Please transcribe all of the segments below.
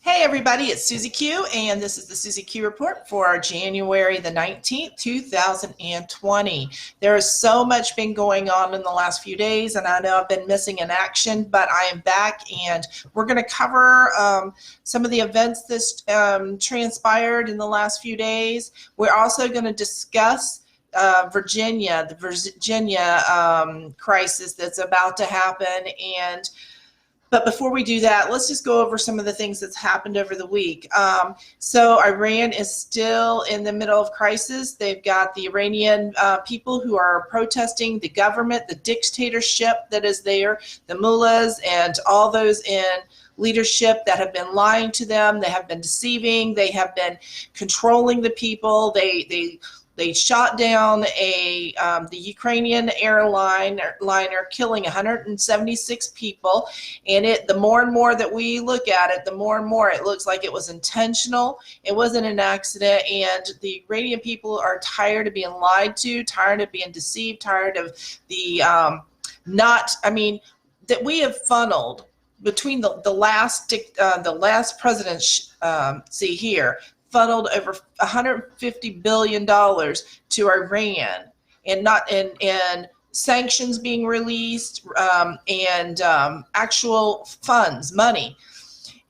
Hey everybody, it's SuzyQ, and this is the SuzyQ Report for January the 19th, 2020. There has so much been going on in the last few days, and I know I've been missing in action, but I am back, and we're going to cover some of the events that transpired in the last few days. We're also going to discuss the Virginia crisis that's about to happen, but before we do that, let's just go over some of the things that's happened over the week. So Iran is still in the middle of crisis. They've got the Iranian people who are protesting the government, the dictatorship that is there, the mullahs, and all those in leadership that have been lying to them. They have been deceiving. They have been controlling the people. They shot down the Ukrainian airliner, killing 176 people. And the more and more that we look at it, the more and more it looks like it was intentional. It wasn't an accident. And the Iranian people are tired of being lied to, tired of being deceived, tired of that we have funneled between the last presidency here, funneled over $150 billion to Iran, and sanctions being released, and actual funds, money.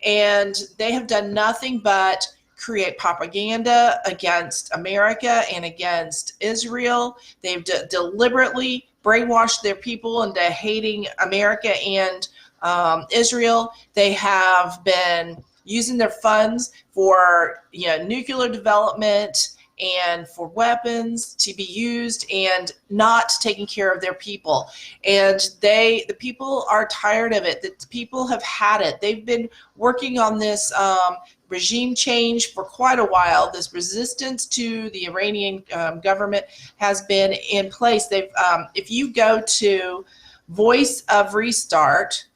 And they have done nothing but create propaganda against America and against Israel. They've deliberately brainwashed their people into hating America and Israel. They have been using their funds for nuclear development and for weapons to be used, and not taking care of their people. And the people are tired of it. The people have had it. They've been working on this regime change for quite a while. This resistance to the Iranian government has been in place. If you go to Voice of Restart,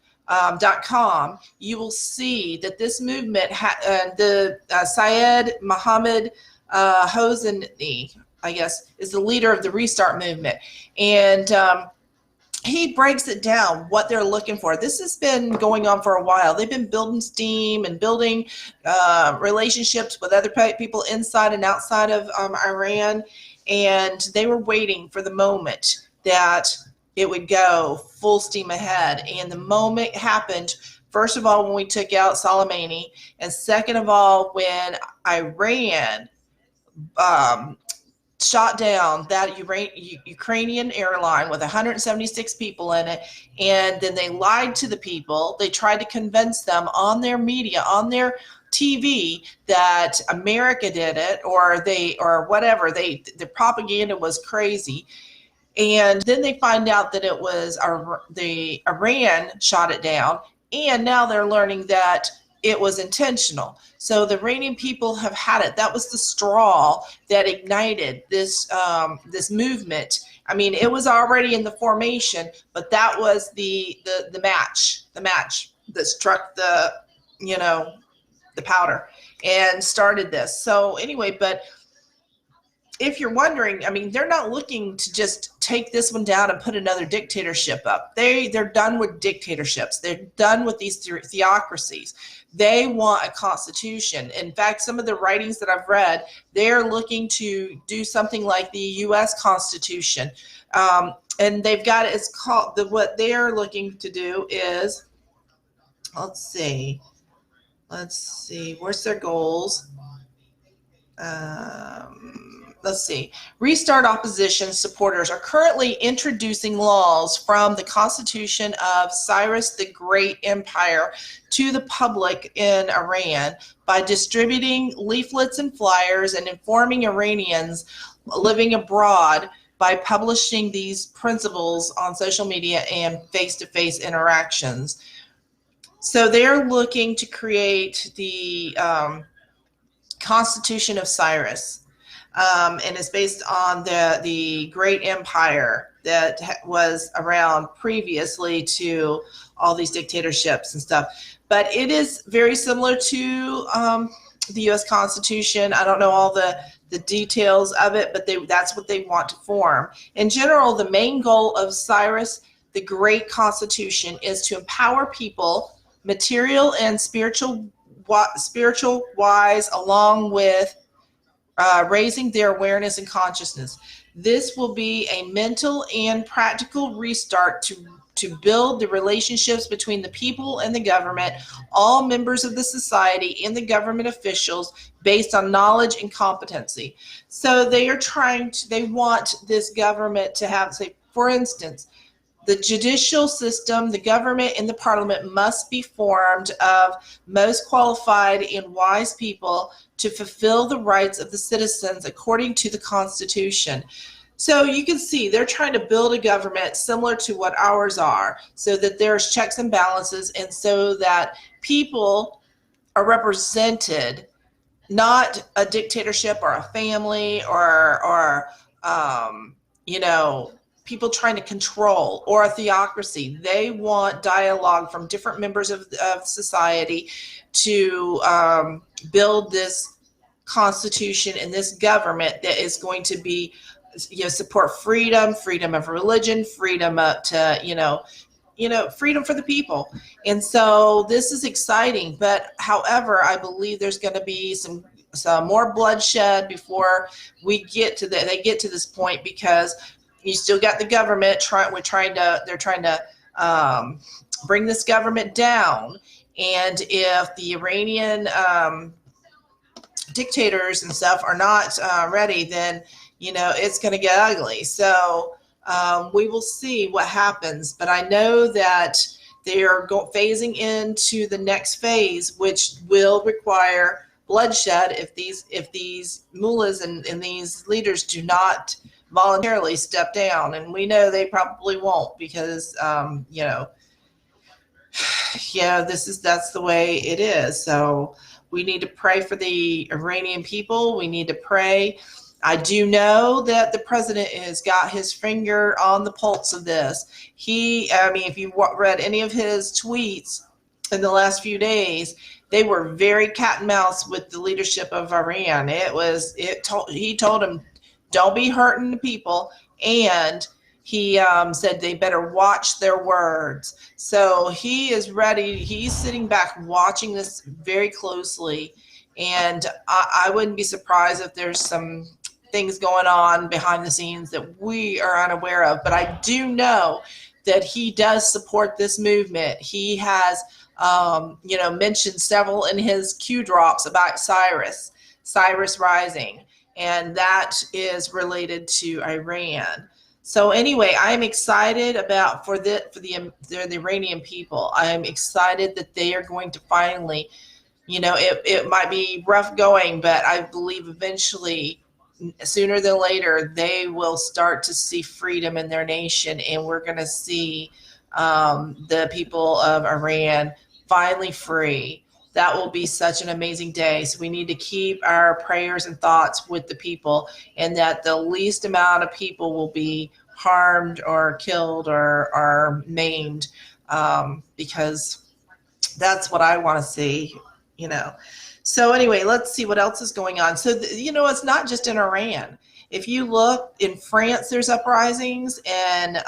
.com, you will see that this movement, Syed Mohammed Hosseini, I guess, is the leader of the Restart movement. And he breaks it down, what they're looking for. This has been going on for a while. They've been building steam and building relationships with other people inside and outside of Iran. And they were waiting for the moment that it would go full steam ahead. And the moment happened, first of all, when we took out Soleimani, and second of all, when Iran shot down that Ukrainian airline with 176 people in it, and then they lied to the people. They tried to convince them on their media, on their TV, that America did it, or whatever. The propaganda was crazy. And then they find out that it was the Iran shot it down, and now they're learning that it was intentional. So the Iranian people have had it. That was the straw that ignited this movement. I mean, it was already in the formation, but that was the match that struck the powder and started this. So anyway, but if you're wondering, I mean, they're not looking to just take this one down and put another dictatorship up. They're done with dictatorships. They're done with these theocracies. They want a constitution. In fact, some of the writings that I've read, they're looking to do something like the U.S. Constitution. And they've got it, it's called, what they're looking to do is, let's see, where's their goals? Let's see. Restart opposition supporters are currently introducing laws from the Constitution of Cyrus the Great Empire to the public in Iran by distributing leaflets and flyers and informing Iranians living abroad by publishing these principles on social media and face-to-face interactions. So they're looking to create the Constitution of Cyrus. And it's based on the great empire that was around previously to all these dictatorships and stuff. But it is very similar to the U.S. Constitution. I don't know all the details of it, but that's what they want to form. In general, the main goal of Cyrus the Great Constitution is to empower people, material and spiritual spiritual wise, along with raising their awareness and consciousness. This will be a mental and practical restart to build the relationships between the people and the government, all members of the society and the government officials, based on knowledge and competency. So they want this government to have, say, for instance, the judicial system, the government, and the parliament must be formed of most qualified and wise people to fulfill the rights of the citizens according to the Constitution. So you can see they're trying to build a government similar to what ours are, so that there's checks and balances, and so that people are represented, not a dictatorship or a family or people trying to control, or a theocracy. They want dialogue from different members of society to build this constitution and this government that is going to be, support freedom of religion, freedom to, freedom for the people. And so this is exciting. But however, I believe there's going to be some more bloodshed before they get to this point, because you still got the government they're trying to bring this government down. And if the Iranian dictators and stuff are not ready, then it's going to get ugly. So we will see what happens. But I know that they are phasing into the next phase, which will require bloodshed if these mullahs and these leaders do not voluntarily step down. And we know they probably won't, because that's the way it is. So we need to pray for the Iranian people. We need to pray. I do know that the president has got his finger on the pulse of this. If you read any of his tweets in the last few days, they were very cat and mouse with the leadership of Iran. He told him, don't be hurting the people. And he said they better watch their words. So he is ready. He's sitting back watching this very closely. And I wouldn't be surprised if there's some things going on behind the scenes that we are unaware of. But I do know that he does support this movement. He has, mentioned several in his Q drops about Cyrus rising. And that is related to Iran. So anyway, I'm excited for the Iranian people. I'm excited that they are going to finally, it might be rough going, but I believe eventually, sooner than later, they will start to see freedom in their nation, and we're going to see the people of Iran finally free. That will be such an amazing day. So we need to keep our prayers and thoughts with the people, and that the least amount of people will be harmed or killed or maimed, because that's what I want to see, So anyway, let's see what else is going on. So, it's not just in Iran. If you look in France, there's uprisings, and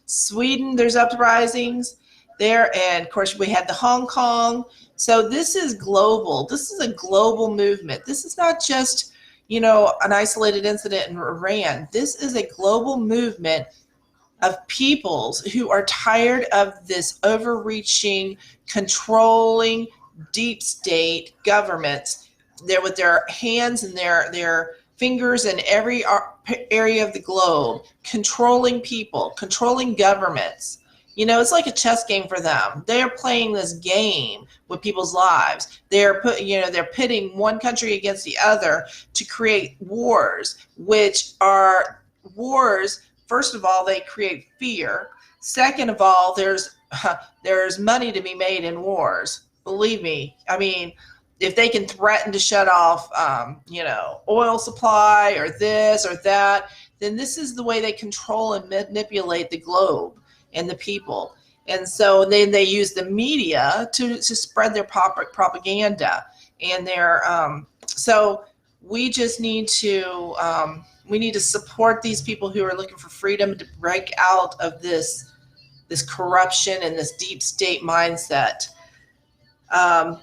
Sweden, there's uprisings there. And of course, we had the Hong Kong. So this is global. This is a global movement. This is not just, an isolated incident in Iran. This is a global movement of peoples who are tired of this overreaching, controlling, deep state governments. They're with their hands and their fingers in every area of the globe, controlling people, controlling governments. It's like a chess game for them. They're playing this game with people's lives. They're pitting one country against the other to create wars, which are wars. First of all, they create fear. Second of all, there's money to be made in wars. Believe me. If they can threaten to shut off, oil supply or this or that, then this is the way they control and manipulate the globe and the people. And so then they use the media to spread their propaganda. And so we just need to support these people who are looking for freedom, to break out of this corruption and this deep state mindset.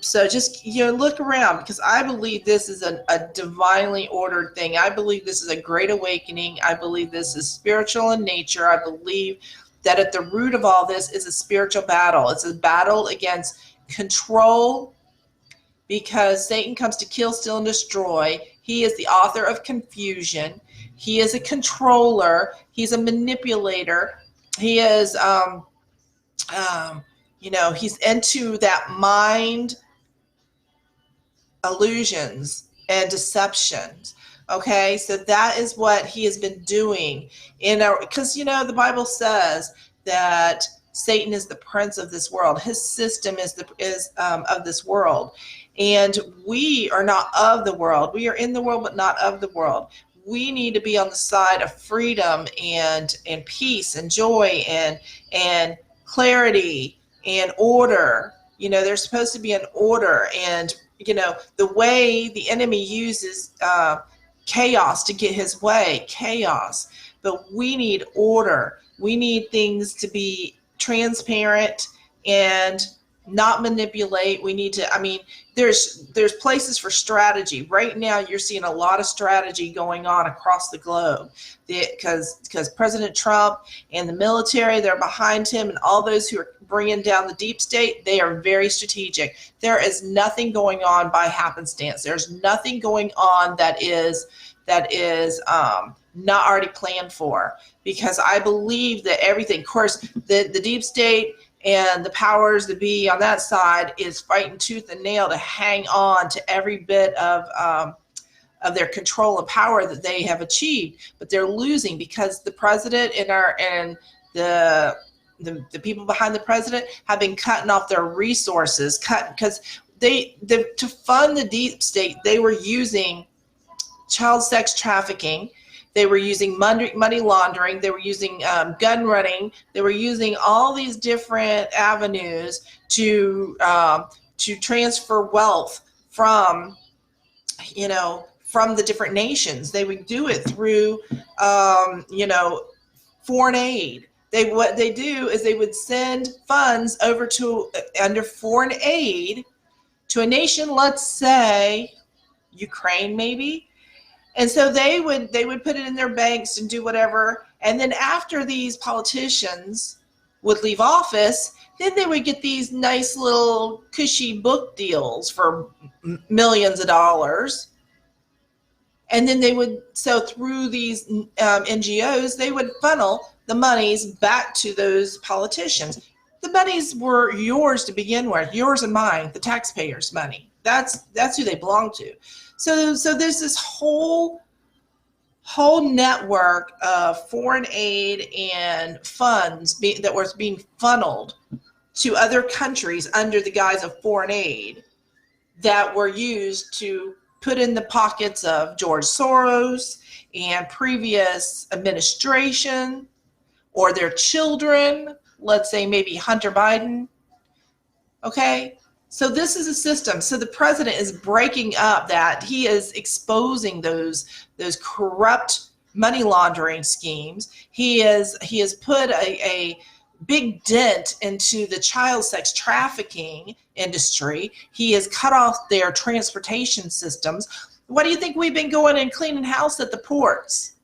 So just, look around, because I believe this is a divinely ordered thing. I believe this is a great awakening. I believe this is spiritual in nature. I believe that at the root of all this is a spiritual battle. It's a battle against control, because Satan comes to kill, steal, and destroy. He is the author of confusion. He is a controller. He's a manipulator. He is, he's into that mind illusions and deceptions. Okay, so that is what he has been doing because the Bible says that Satan is the prince of this world. His system is of this world, and we are not of the world. We are in the world, but not of the world. We need to be on the side of freedom and peace and joy and clarity and order. There's supposed to be an order, and the way the enemy uses chaos to get his way, chaos. But we need order. We need things to be transparent and not manipulate. We need to, there's places for strategy. Right now, you're seeing a lot of strategy going on across the globe because President Trump and the military, they're behind him, and all those who are bringing down the deep state, they are very strategic. There is nothing going on by happenstance. There's nothing going on that is not already planned for, because I believe that everything, of course, the deep state and the powers that be on that side is fighting tooth and nail to hang on to every bit of their control and power that they have achieved, but they're losing because the president and the people behind the president have been cutting off their resources, because to fund the deep state, they were using child sex trafficking. They were using money laundering. They were using gun running. They were using all these different avenues to transfer wealth from the different nations. They would do it through foreign aid. What they do is they would send funds over under foreign aid to a nation, let's say Ukraine maybe. And so they would put it in their banks and do whatever. And then after these politicians would leave office, then they would get these nice little cushy book deals for millions of dollars. And then through these NGOs, they would funnel the monies back to those politicians. The monies were yours to begin with, yours and mine, the taxpayers' money. That's who they belong to. So there's this whole network of foreign aid and funds that was being funneled to other countries under the guise of foreign aid that were used to put in the pockets of George Soros and previous administration, or their children, let's say maybe Hunter Biden. Okay? So this is a system. So the president is breaking up that. He is exposing those corrupt money laundering schemes. He has put a big dent into the child sex trafficking industry. He has cut off their transportation systems. What do you think we've been going and cleaning house at the ports?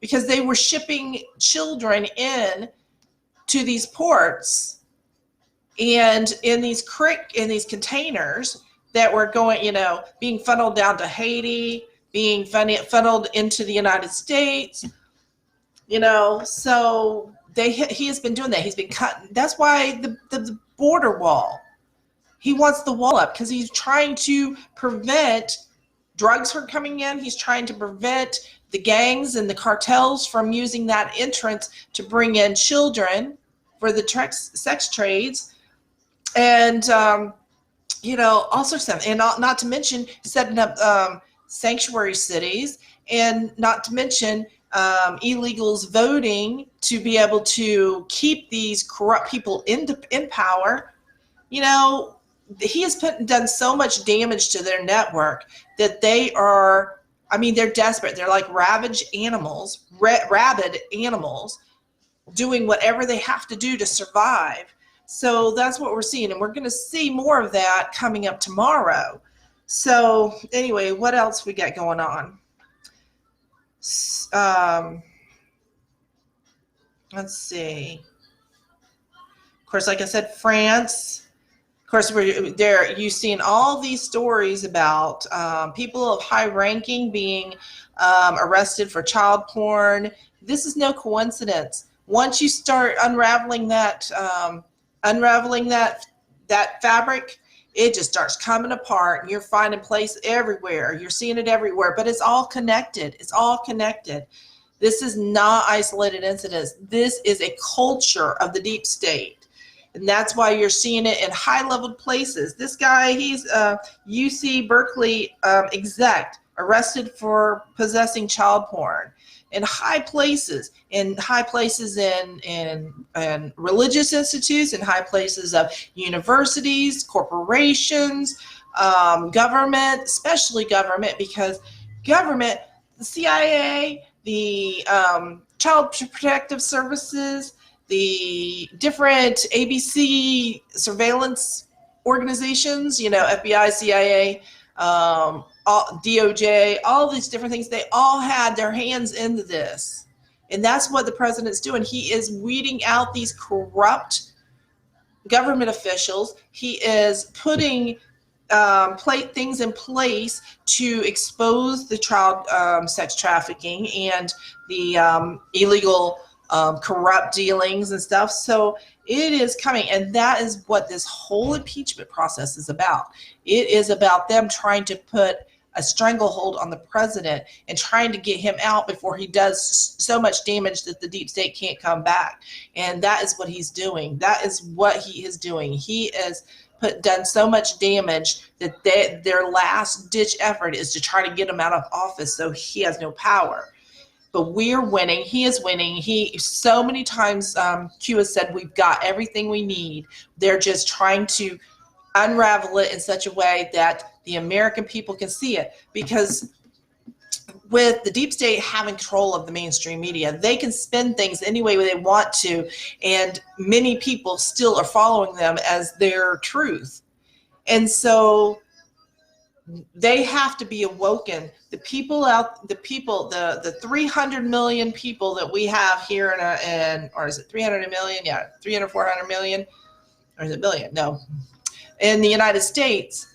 Because they were shipping children in to these ports and in these containers that were going, being funneled down to Haiti, being funneled into the United States, so he has been doing that. He's been cutting. That's why the border wall, he wants the wall up, because he's trying to prevent drugs from coming in. He's trying to prevent the gangs and the cartels from using that entrance to bring in children for the sex trades. And, all sorts of stuff. And not to mention setting up sanctuary cities, and not to mention illegals voting to be able to keep these corrupt people in power. He has done so much damage to their network that they're desperate. They're like rabid animals doing whatever they have to do to survive. So that's what we're seeing, and we're going to see more of that coming up tomorrow. So anyway, what else we got going on? Let's see. Of course, like I said, France. Of course, we're there. You've seen all these stories about people of high ranking being arrested for child porn. This is no coincidence. Once you start unraveling that fabric, it just starts coming apart. You're finding place everywhere. You're seeing it everywhere, but it's all connected. It's all connected. This is not isolated incidents. This is a culture of the deep state. And that's why you're seeing it in high-level places. This guy, he's a UC Berkeley exec, arrested for possessing child porn in high places in religious institutes, in high places of universities, corporations, government, especially government, because government, the CIA, the Child Protective Services, the different ABC surveillance organizations, FBI, CIA, DOJ, all these different things, they all had their hands into this. And that's what the president's doing. He is weeding out these corrupt government officials. He is putting things in place to expose the child sex trafficking and the illegal corrupt dealings and stuff. So it is coming, and that is what this whole impeachment process is about. It is about them trying to put a stranglehold on the president and trying to get him out before he does so much damage that the deep state can't come back. And that is what he's doing. That is what he is doing. He has done so much damage that their last ditch effort is to try to get him out of office so he has no power. But we're winning. He is winning. He so many times Q has said we've got everything we need. They're just trying to unravel it in such a way that the American people can see it. Because with the deep state having control of the mainstream media, they can spin things any way they want to, and many people still are following them as their truth. And so they have to be awoken. The 300 million people that we have here or is it 300 million? Yeah, 300, 400 million, or is it million? No, in the United States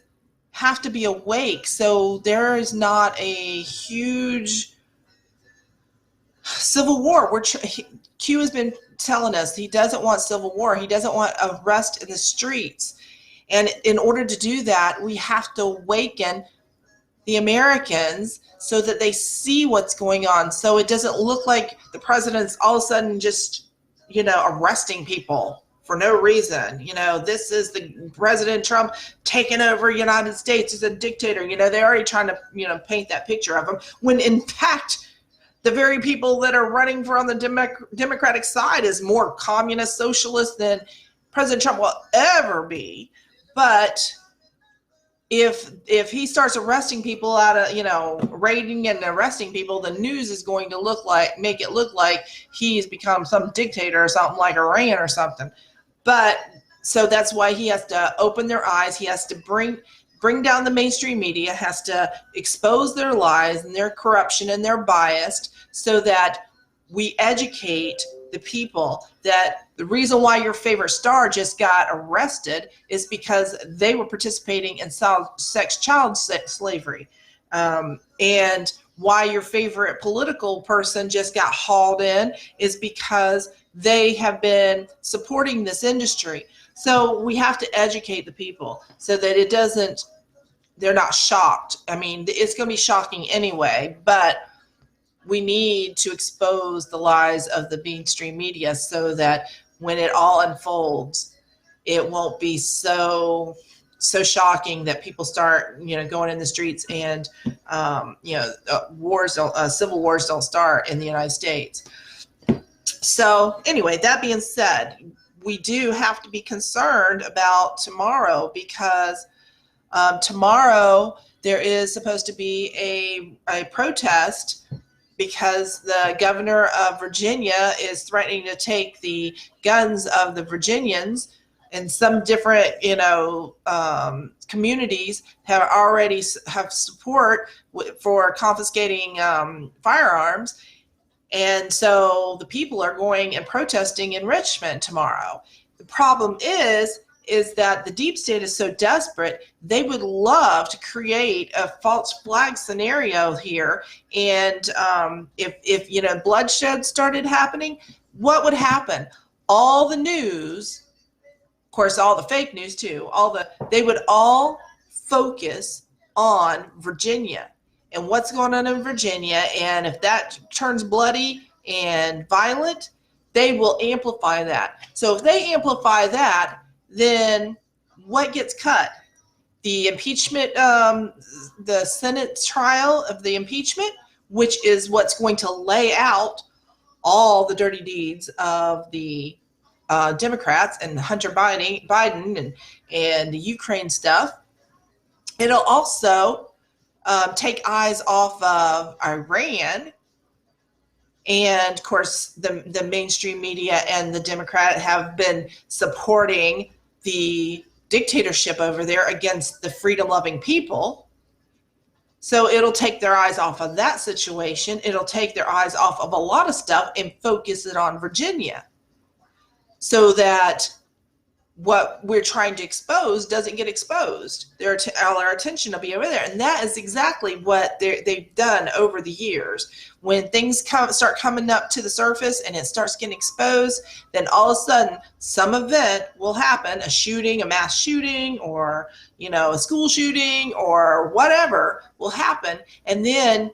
have to be awake. So there is not a huge civil war. Q has been telling us he doesn't want civil war. He doesn't want arrest in the streets. And in order to do that, we have to awaken the Americans so that they see what's going on. So it doesn't look like the president's all of a sudden just, arresting people for no reason. This is the President Trump taking over the United States as a dictator. They're already trying to, paint that picture of him, when in fact, the very people that are running for on the Democratic side is more communist, socialist than President Trump will ever be. But if he starts arresting people out of, raiding and arresting people, the news is going to make it look like he's become some dictator or something, like Iran or something. But so that's why he has to open their eyes. He has to bring down the mainstream media, has to expose their lies and their corruption and their bias, so that we educate the people that the reason why your favorite star just got arrested is because they were participating in child slavery. And why your favorite political person just got hauled in is because they have been supporting this industry. So we have to educate the people so that they're not shocked. I mean, it's going to be shocking anyway, but we need to expose the lies of the mainstream media so that when it all unfolds, it won't be so shocking that people start, going in the streets and, civil wars don't start in the United States. So anyway, that being said, we do have to be concerned about tomorrow, because tomorrow there is supposed to be a protest, because the governor of Virginia is threatening to take the guns of the Virginians And some different, communities have already have support for confiscating firearms. And so the people are going and protesting in Richmond tomorrow. The problem is that the deep state is so desperate, they would love to create a false flag scenario here. And if bloodshed started happening, what would happen? All the news, of course, all the fake news too, they would all focus on Virginia and what's going on in Virginia. And if that turns bloody and violent, they will amplify that. So if they amplify that, then what gets cut? The impeachment, the Senate trial of the impeachment, which is what's going to lay out all the dirty deeds of the Democrats and Hunter Biden and the Ukraine stuff. It'll also take eyes off of Iran. And of course, the mainstream media and the Democrat have been supporting the dictatorship over there against the freedom-loving people. So it'll take their eyes off of that situation. It'll take their eyes off of a lot of stuff and focus it on Virginia, so that what we're trying to expose doesn't get exposed. All our attention will be over there. And that is exactly what they've done over the years. When things start coming up to the surface and it starts getting exposed, then all of a sudden some event will happen, a shooting, a mass shooting, or a school shooting, or whatever will happen. And then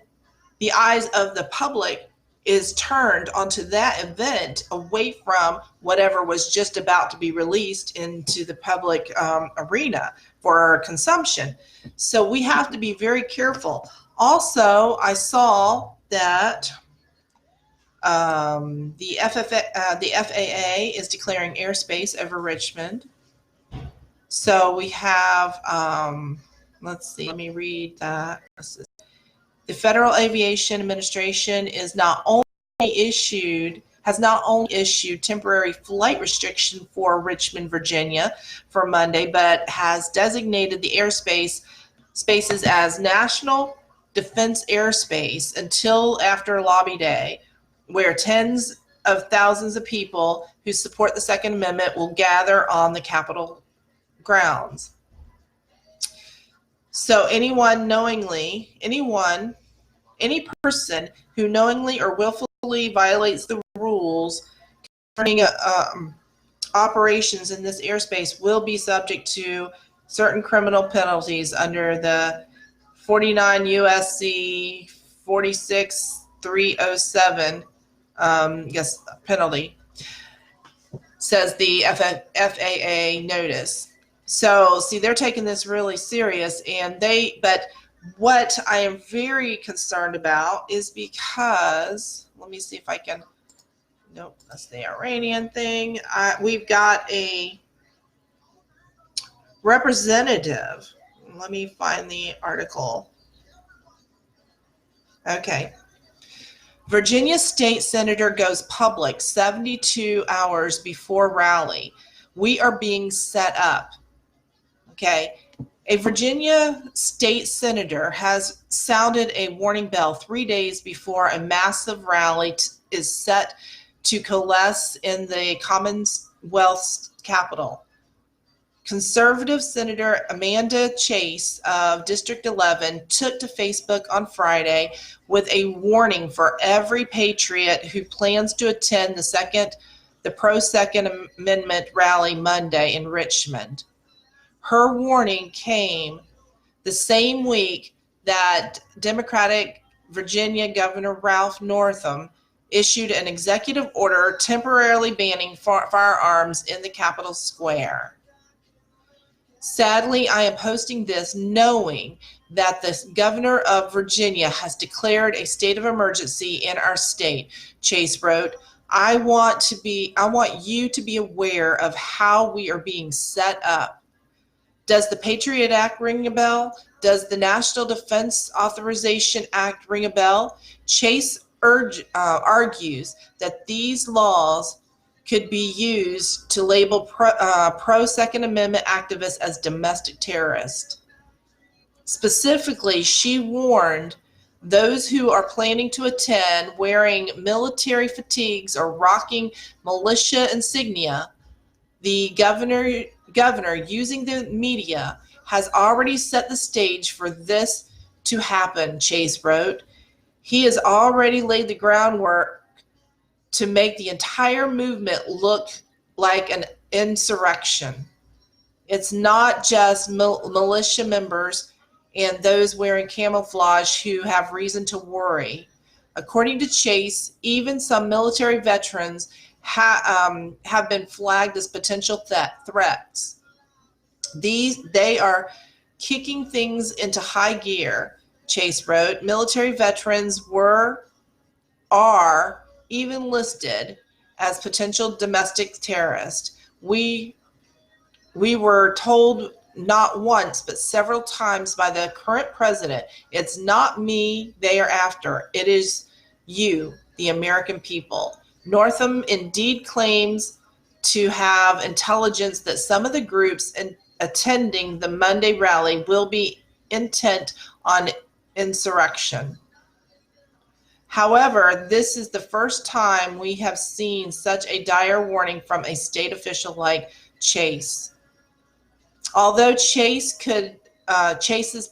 the eyes of the public is turned onto that event, away from whatever was just about to be released into the public arena for consumption. So we have to be very careful. Also, I saw that the FAA is declaring airspace over Richmond. So we have, let's see, let me read that. The Federal Aviation Administration has not only issued temporary flight restriction for Richmond, Virginia for Monday, but has designated the spaces as National Defense Airspace until after Lobby Day, where tens of thousands of people who support the Second Amendment will gather on the Capitol grounds. So any person who knowingly or willfully violates the rules concerning operations in this airspace will be subject to certain criminal penalties under the 49 U.S.C. 46307 penalty, says the FAA notice. So see, they're taking this really serious, but what I am very concerned about is because, let me see if I can, nope, that's the Iranian thing. We've got a representative. Let me find the article. Okay. Virginia State Senator goes public 72 hours before rally. We are being set up. Okay. A Virginia state senator has sounded a warning bell 3 days before a massive rally is set to coalesce in the Commonwealth's capital. Conservative Senator Amanda Chase of District 11 took to Facebook on Friday with a warning for every patriot who plans to attend the pro-Second Amendment rally Monday in Richmond. Her warning came the same week that Democratic Virginia Governor Ralph Northam issued an executive order temporarily banning firearms in the Capitol Square. Sadly, I am posting this knowing that the governor of Virginia has declared a state of emergency in our state, Chase wrote. I want you to be aware of how we are being set up. Does the Patriot Act ring a bell? Does the National Defense Authorization Act ring a bell? Chase argues that these laws could be used to label pro-Second Amendment activists as domestic terrorists. Specifically, she warned those who are planning to attend wearing military fatigues or rocking militia insignia. The governor, using the media, has already set the stage for this to happen, Chase wrote. He has already laid the groundwork to make the entire movement look like an insurrection. It's not just militia members and those wearing camouflage who have reason to worry. According to Chase, even some military veterans have been flagged as potential threats. They are kicking things into high gear, Chase wrote. Military veterans are even listed as potential domestic terrorists. We were told not once, but several times by the current president, it's not me they are after. It is you, the American people. Northam indeed claims to have intelligence that some of the groups attending the Monday rally will be intent on insurrection. However, this is the first time we have seen such a dire warning from a state official like Chase. Although Chase's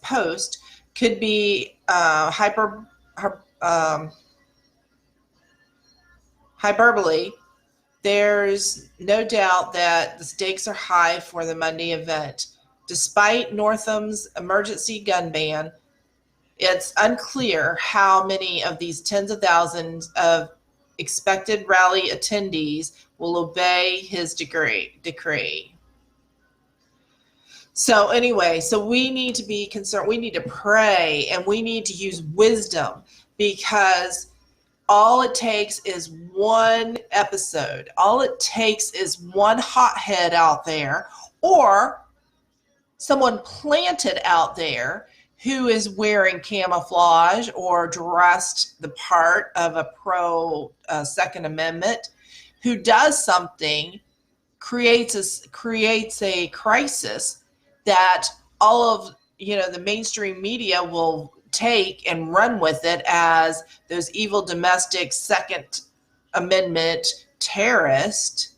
post could be hyperbole, there's no doubt that the stakes are high for the Monday event. Despite Northam's emergency gun ban, it's unclear how many of these tens of thousands of expected rally attendees will obey his decree. So anyway, so we need to be concerned. We need to pray and we need to use wisdom, because all it takes is one episode. All it takes is one hothead out there, or someone planted out there who is wearing camouflage or dressed the part of a pro Second Amendment, who does something, creates a crisis that all of the mainstream media will take and run with it as those evil domestic Second Amendment terrorists.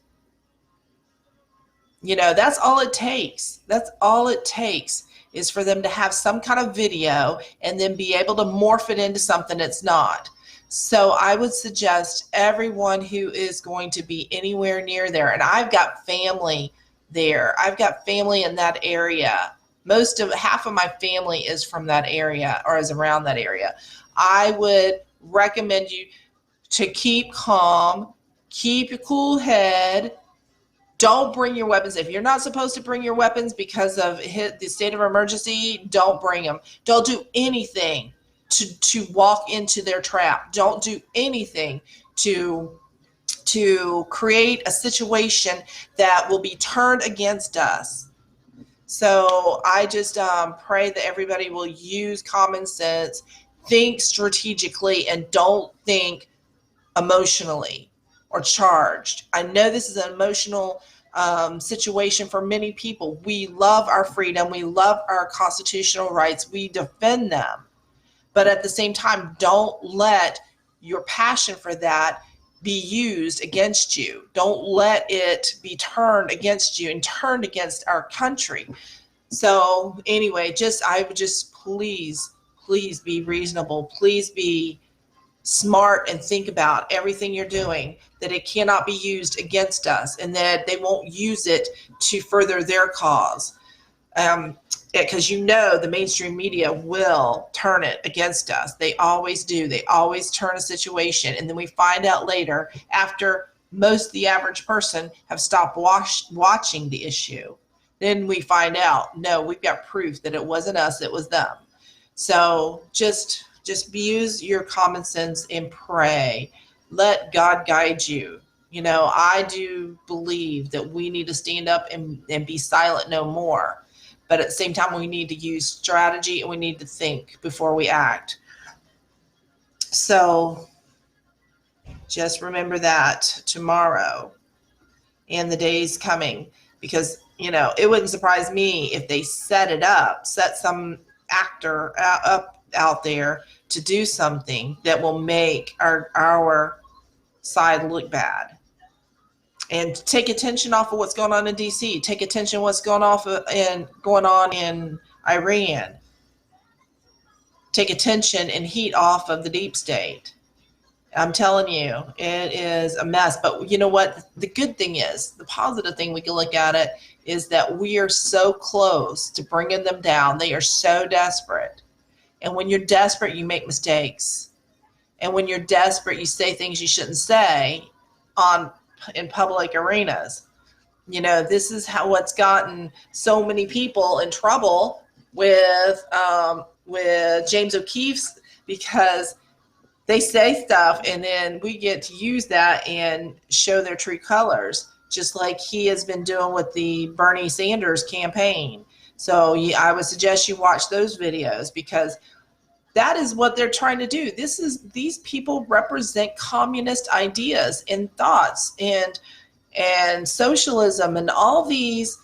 That's all it takes. That's all it takes, is for them to have some kind of video and then be able to morph it into something it's not. So I would suggest everyone who is going to be anywhere near there, and I've got family there. I've got family in that area. Half of my family is from that area or is around that area. I would recommend you to keep calm, keep a cool head. Don't bring your weapons. If you're not supposed to bring your weapons because of the state of emergency, don't bring them. Don't do anything to walk into their trap. Don't do anything to create a situation that will be turned against us. So I just pray that everybody will use common sense, think strategically, and don't think emotionally or charged. I know this is an emotional situation for many people. We love our freedom. We love our constitutional rights. We defend them. But at the same time, don't let your passion for that be used against you. Don't let it be turned against you and turned against our country. So anyway, I would just please be reasonable. Please be smart and think about everything you're doing, that it cannot be used against us and that they won't use it to further their cause. Because the mainstream media will turn it against us. They always do. They always turn a situation, and then we find out later, after the average person have stopped watching the issue, then we find out, no, we've got proof that it wasn't us, it was them. So just use your common sense and pray. Let God guide you. I do believe that we need to stand up and be silent no more. But at the same time, we need to use strategy and we need to think before we act. So just remember that tomorrow. in the days coming, because, you know, it wouldn't surprise me if they set some actor up out there to do something that will make our side look bad, and take attention off of what's going on in DC, take attention what's going on in Iran, take attention and heat off of the deep state. I'm telling you, it is a mess. But you know what? The good thing is, the positive thing we can look at it is that we are so close to bringing them down. They are so desperate. And when you're desperate, you make mistakes. And when you're desperate, you say things you shouldn't say in public arenas. You know, this is what's gotten so many people in trouble with James O'Keefe's, because they say stuff and then we get to use that and show their true colors, just like he has been doing with the Bernie Sanders campaign. So I would suggest you watch those videos, because that is what they're trying to do. These people represent communist ideas and thoughts and socialism and all these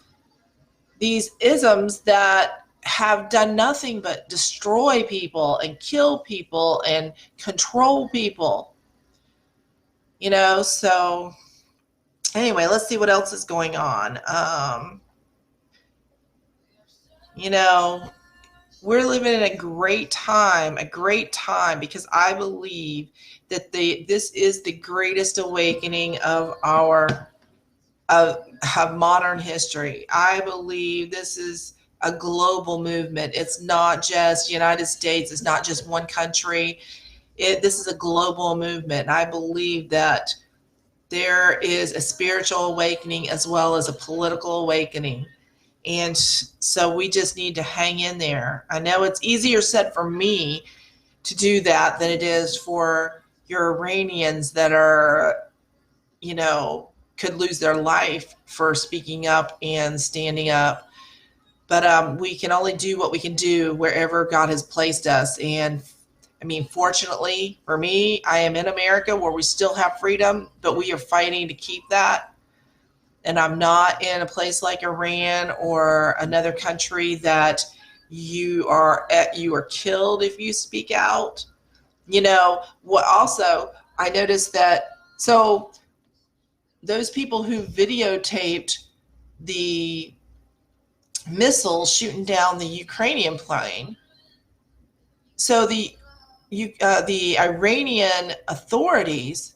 isms that have done nothing but destroy people and kill people and control people. You know, so anyway, let's see what else is going on. You know, we're living in a great time, because I believe that this is the greatest awakening of modern history. I believe this is a global movement. It's not just United States. It's not just one country. This is a global movement. And I believe that there is a spiritual awakening as well as a political awakening. And so we just need to hang in there. I know it's easier said for me to do that than it is for your Iranians that are, you know, could lose their life for speaking up and standing up. But we can only do what we can do wherever God has placed us. And I mean, fortunately for me, I am in America where we still have freedom, but we are fighting to keep that. And I'm not in a place like Iran or another country that you are killed if you speak out. You know, what also I noticed that, so those people who videotaped the missiles shooting down the Ukrainian plane, so the Iranian authorities,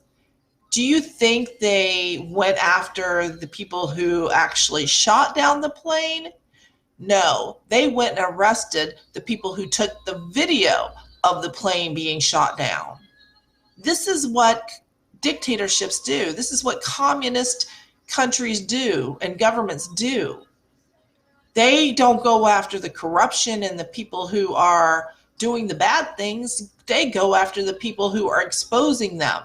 do you think they went after the people who actually shot down the plane? No, they went and arrested the people who took the video of the plane being shot down. This is what dictatorships do. This is what communist countries do and governments do. They don't go after the corruption and the people who are doing the bad things. They go after the people who are exposing them.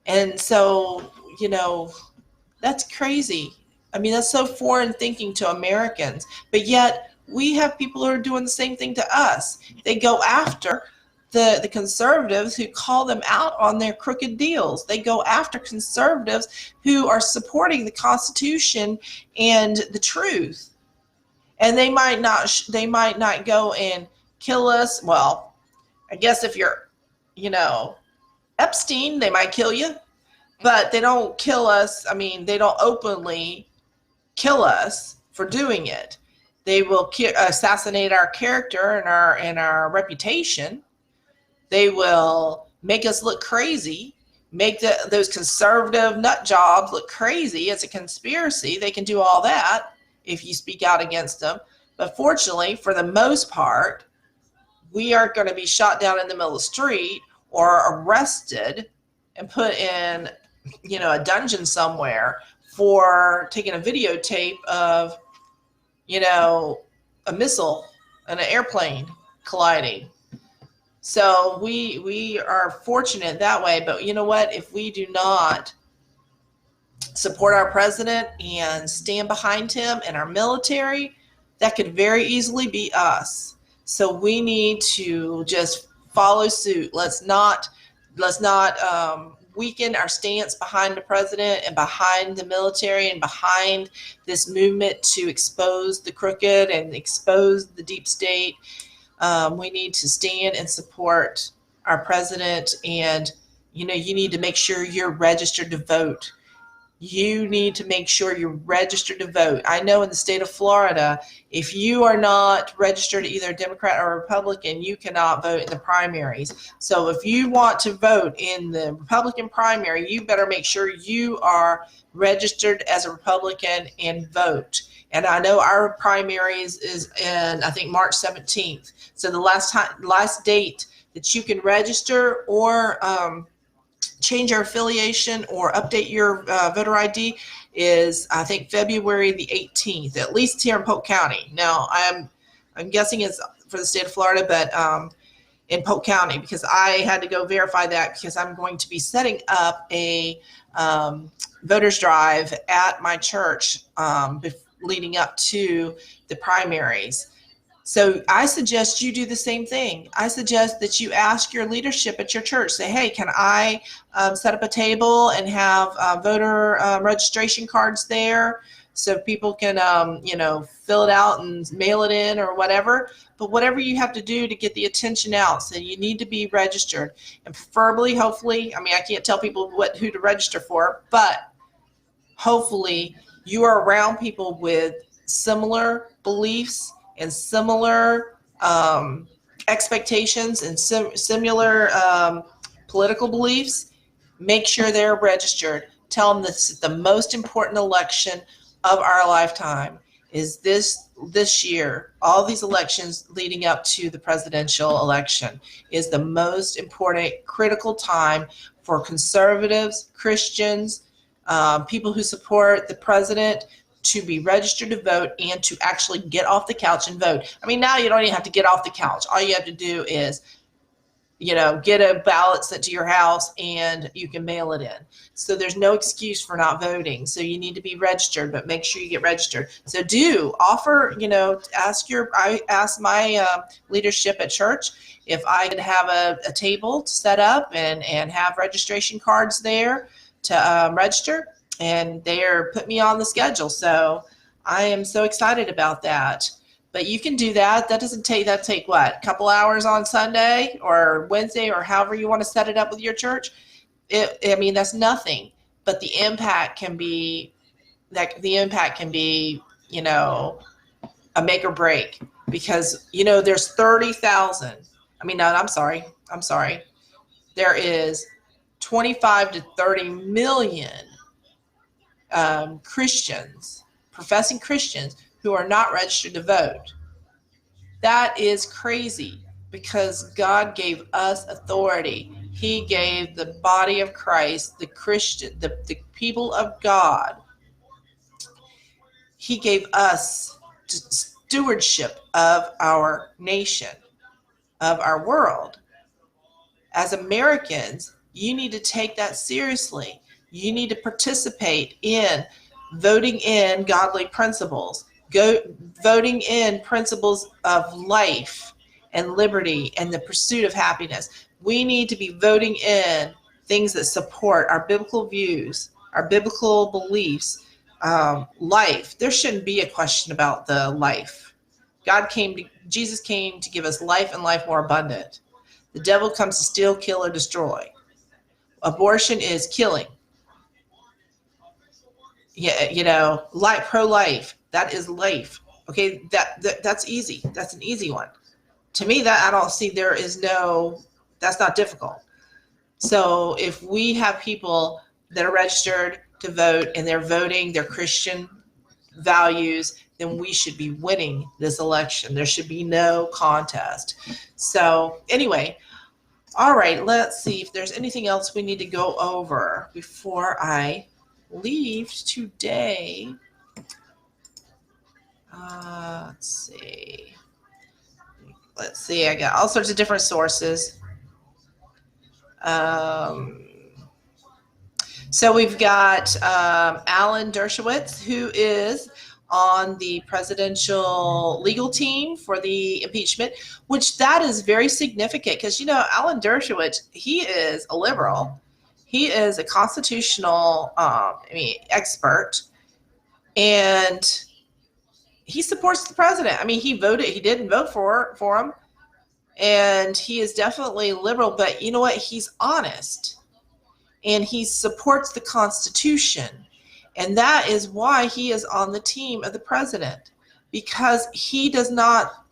And so, you know, that's crazy. I mean, that's so foreign thinking to Americans. But yet we have people who are doing the same thing to us. They go after the conservatives who call them out on their crooked deals. They go after conservatives who are supporting the Constitution and the truth. And they might not go and kill us. Well, I guess if you're, you know, Epstein, they might kill you, but they don't kill us. I mean, they don't openly kill us for doing it. They will assassinate our character and our reputation. They will make us look crazy, make those conservative nut jobs look crazy. It's a conspiracy. They can do all that if you speak out against them. But fortunately, for the most part, we aren't going to be shot down in the middle of the street or arrested and put in, you know, a dungeon somewhere for taking a videotape of, you know, a missile and an airplane colliding. So we are fortunate that way. But you know what? If we do not support our president and stand behind him and our military, that could very easily be us. So we need to just follow suit. Let's not weaken our stance behind the president and behind the military and behind this movement to expose the crooked and expose the deep state. We need to stand and support our president. And, you need to make sure you're registered to vote. You need to make sure you're registered to vote. I know in the state of Florida, if you are not registered either Democrat or Republican, you cannot vote in the primaries. So if you want to vote in the Republican primary, you better make sure you are registered as a Republican and vote. And I know our primaries is in, I think, March 17th. So the last date that you can register or change your affiliation or update your voter ID is, I think, February the 18th, at least here in Polk County. Now, I'm guessing it's for the state of Florida, but in Polk County, because I had to go verify that because I'm going to be setting up a voters drive at my church leading up to the primaries. So I suggest you do the same thing. I suggest that you ask your leadership at your church, say, hey, can I set up a table and have voter registration cards there so people can, fill it out and mail it in or whatever. But whatever you have to do to get the attention out, so you need to be registered. And preferably, hopefully, I can't tell people who to register for, but hopefully you are around people with similar beliefs and similar expectations and similar political beliefs. Make sure they're registered. Tell them this is the most important election of our lifetime is this year. All these elections leading up to the presidential election is the most important, critical time for conservatives, Christians, people who support the president, to be registered to vote and to actually get off the couch and vote. Now you don't even have to get off the couch. All you have to do is, get a ballot sent to your house and you can mail it in. So there's no excuse for not voting. So you need to be registered, but make sure you get registered. So I asked my leadership at church if I could have a table to set up and have registration cards there to register. And they're put me on the schedule. So I am so excited about that. But you can do that. That take what? A couple hours on Sunday or Wednesday or however you want to set it up with your church. That's nothing. But the impact can be a make or break, because there's 30,000. I'm sorry. There is 25 to 30 million Christians, professing Christians, who are not registered to vote. That is crazy, because God gave us authority. He gave the body of Christ, the people of God. He gave us stewardship of our nation, of our world. As Americans, you need to take that seriously. You need to participate in voting in godly principles, voting in principles of life and liberty and the pursuit of happiness. We need to be voting in things that support our biblical views, our biblical beliefs, life. There shouldn't be a question about the life. Jesus came to give us life and life more abundant. The devil comes to steal, kill, or destroy. Abortion is killing. Life, pro-life, that is life. Okay, that's easy. That's an easy one. To me, that I don't see that's not difficult. So if we have people that are registered to vote and they're voting their Christian values, then we should be winning this election. There should be no contest. So anyway, all right, let's see if there's anything else we need to go over before I leave today. Let's see. I got all sorts of different sources. So we've got Alan Dershowitz, who is on the presidential legal team for the impeachment, which that is very significant because, Alan Dershowitz, he is a liberal. He is a constitutional expert, and he supports the president. I mean, he didn't vote for him, and he is definitely liberal, but you know what? He's honest, and he supports the Constitution. And that is why he is on the team of the president, because he does not,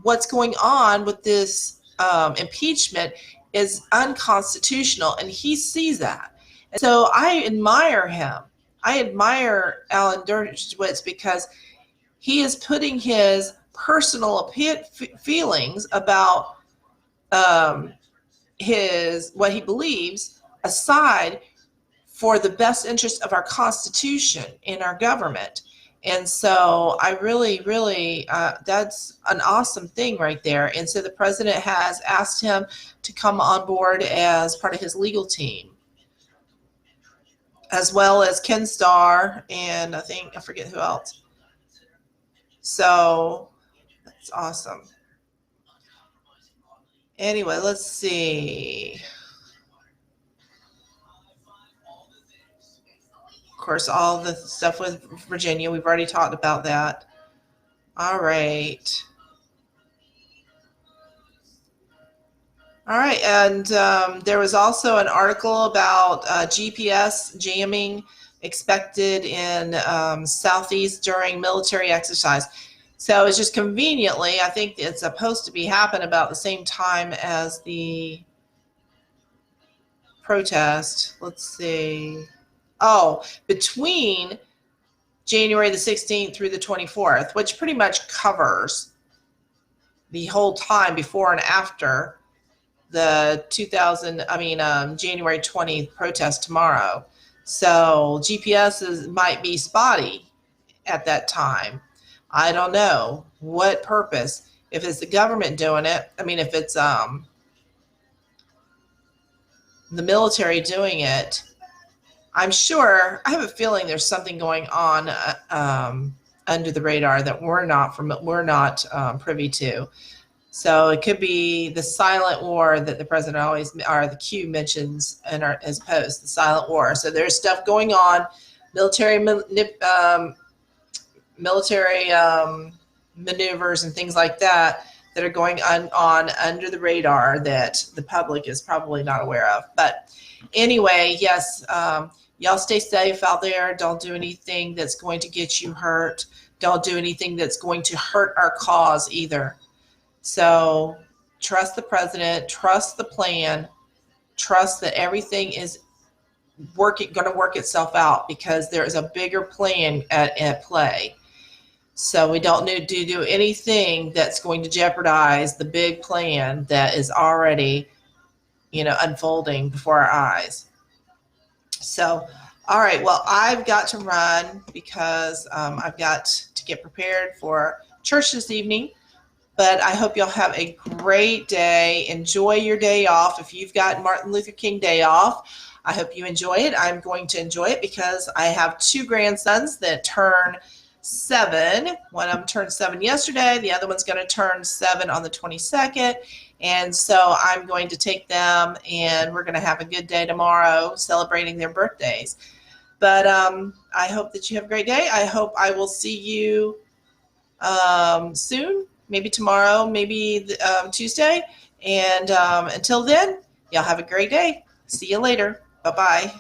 what's going on with this impeachment is unconstitutional, and he sees that. And so I admire him. I admire Alan Dershowitz because he is putting his personal feelings about what he believes aside for the best interest of our Constitution and our government. And so I really, that's an awesome thing right there. And so the president has asked him to come on board as part of his legal team, as well as Ken Starr, and I forget who else. So that's awesome. Anyway, let's see. Of course, all the stuff with Virginia, we've already talked about that. All right. All right, and there was also an article about GPS jamming expected in Southeast during military exercise. So it's just conveniently, I think it's supposed to be happen about the same time as the protest. Let's see. Oh, between January the 16th through the 24th, which pretty much covers the whole time before and after the January 20th protest tomorrow. So GPS might be spotty at that time. I don't know what purpose. If it's the government doing it, if it's the military doing it, I'm sure, I have a feeling there's something going on under the radar that we're not privy to. So it could be the silent war that the president always, or the Q mentions in his post, the silent war. So there's stuff going on, military maneuvers and things like that are going on under the radar that the public is probably not aware of. But anyway, yes, y'all stay safe out there. Don't do anything that's going to get you hurt. Don't do anything that's going to hurt our cause either. So trust the president, trust the plan, trust that everything is going to work itself out, because there is a bigger plan at play. So we don't need to do anything that's going to jeopardize the big plan that is already, unfolding before our eyes. So, all right, well, I've got to run because I've got to get prepared for church this evening. But I hope y'all have a great day. Enjoy your day off. If you've got Martin Luther King Day off, I hope you enjoy it. I'm going to enjoy it because I have two grandsons that turn 7. One of them turned 7 yesterday. The other one's going to turn 7 on the 22nd. And so I'm going to take them, and we're going to have a good day tomorrow celebrating their birthdays. But I hope that you have a great day. I hope I will see you soon. Maybe tomorrow, maybe Tuesday. And until then, y'all have a great day. See you later. Bye-bye.